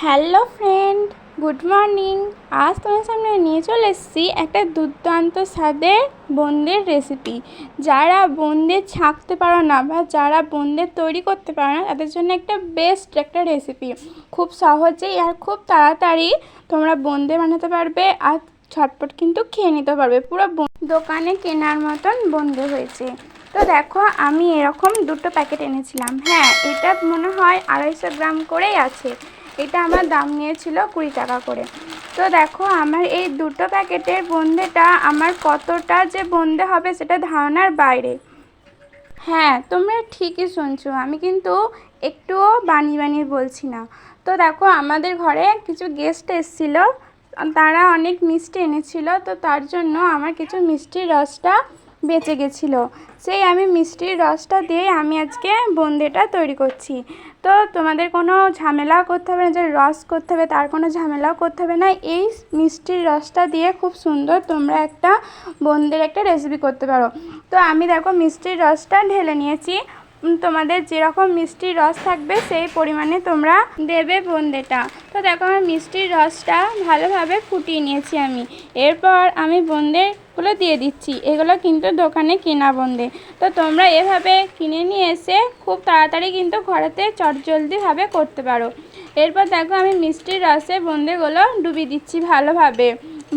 Hello friend, good morning. আজ তোমার সামনে নিয়ে চলে এসেছি একটা দুর্দান্ত স্বাদের বোঁদের রেসিপি। যারা বোঁদে ছাঁকতে পারো না বা যারা বোঁদে তৈরি করতে পারো না তাদের জন্য একটা বেস্ট একটা রেসিপি। খুব সহজেই আর খুব তাড়াতাড়ি তোমরা বোঁদে বানাতে পারবে আর ঝটপট কিন্তু খেয়ে নিতে পারবে। পুরো দোকানে কেনার মতন বোঁদে হয়েছে। তো দেখো, আমি এরকম দুটো প্যাকেট এনেছিলাম। হ্যাঁ, এটা মনে হয় 250 গ্রাম করেই আছে। এটা আমার দাম নিয়েছিল 20 টাকা করে। তো দেখো, আমার এই দুটো প্যাকেটের বোঁদেটা আমার কতটা যে বোঁদে হবে সেটা ধারণার বাইরে। হ্যাঁ, তোমরা ঠিকই শুনছো, আমি কিন্তু একটুও বানিয়ে বলছি না। তো দেখো, আমাদের ঘরে কিছু গেস্ট এসেছিলো, তারা অনেক মিষ্টি এনেছিল। তো তার জন্য আমার কিছু মিষ্টির রসটা বেঁচে গেছিলো। সেই আমি মিষ্টির রসটা দিয়ে আমি আজকে বোঁদেটা তৈরি করছি। তো তোমাদের কোনো ঝামেলাও করতে হবে না, যে রস করতে হবে তার কোনো ঝামেলাও করতে হবে না। এই মিষ্টির রসটা দিয়ে খুব সুন্দর তোমরা একটা বোঁদের একটা রেসিপি করতে পারো। তো আমি দেখো মিষ্টির রসটা ঢেলে নিয়েছি। তোমাদের যেরকম মিষ্টির রস থাকবে সেই পরিমাণে তোমরা দেবে বোঁদেটা। তো দেখো, আমার মিষ্টির রসটা ভালোভাবে ফুটিয়ে নিয়েছি আমি। এরপর আমি বোঁদেগুলো দিয়ে দিচ্ছি। এগুলো কিন্তু দোকানে কেনা বোঁদে। তো তোমরা এভাবে কিনে নিয়ে এসে খুব তাড়াতাড়ি কিন্তু ঘরেতে চটজলদিভাবে করতে পারো। এরপর দেখো, আমি মিষ্টির রসে বোঁদেগুলো ডুবিয়ে দিচ্ছি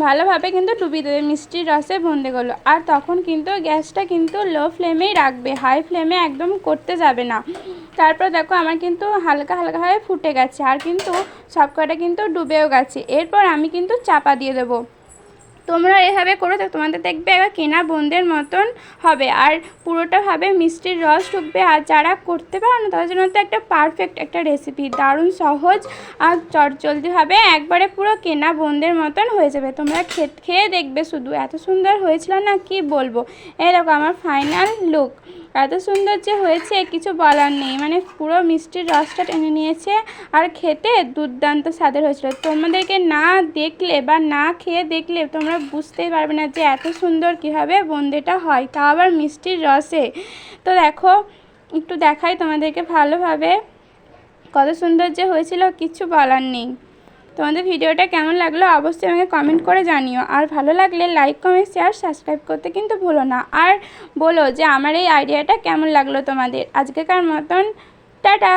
ভালোভাবে কিন্তু ডুবিয়ে দেবে মিষ্টির রসে বোঁদেগুলো। আর তখন কিন্তু গ্যাসটা কিন্তু লো ফ্লেমেই রাখবে, হাই ফ্লেমে একদম করতে যাবে না। তারপর দেখো, আমার কিন্তু হালকাভাবে ফুটে গেছে আর কিন্তু সব কটা কিন্তু ডুবেও গেছে। এরপর আমি কিন্তু চাপা দিয়ে দেবো। তোমরা এভাবে করো, তো তোমাদের দেখবে এবার কেনা বোঁদের মতন হবে আর পুরোটাভাবে মিষ্টির রস ঢুকবে। আর যারা করতে পারো না তাদের জন্য তো একটা পারফেক্ট একটা রেসিপি, দারুণ সহজ আর চটজলদিভাবে একবারে পুরো কেনা বোঁদের মতন হয়ে যাবে। তোমরা খেয়ে দেখবে, শুধু এত সুন্দর হয়েছিল না কি বলবো। এই দেখো আমার ফাইনাল লুক, এত সুন্দর যে হয়েছে কিছু বলার নেই। মানে পুরো মিষ্টির রসটা টেনে নিয়েছে আর খেতে দুর্দান্ত স্বাদের হয়েছিল। তোমাদেরকে না দেখলে বা না খেয়ে দেখলে তোমরা বুঝতেই পারবে না যে এত সুন্দর কীভাবে বোঁদেটা হয়, তা আবার মিষ্টির রসে। তো দেখো, একটু দেখাই তোমাদেরকে ভালোভাবে, কত সুন্দর যে হয়েছিল কিছু বলার নেই। তোমাদের ভিডিওটা কেমন লাগলো অবশ্যই আমাকে কমেন্ট করে জানিও। আর ভালো লাগলে লাইক, কমেন্ট, শেয়ার, সাবস্ক্রাইব করতে কিন্তু ভুলো না। আর বলো যে আমার এই আইডিয়াটা কেমন লাগলো তোমাদের। আজকেকার মতন টাটা।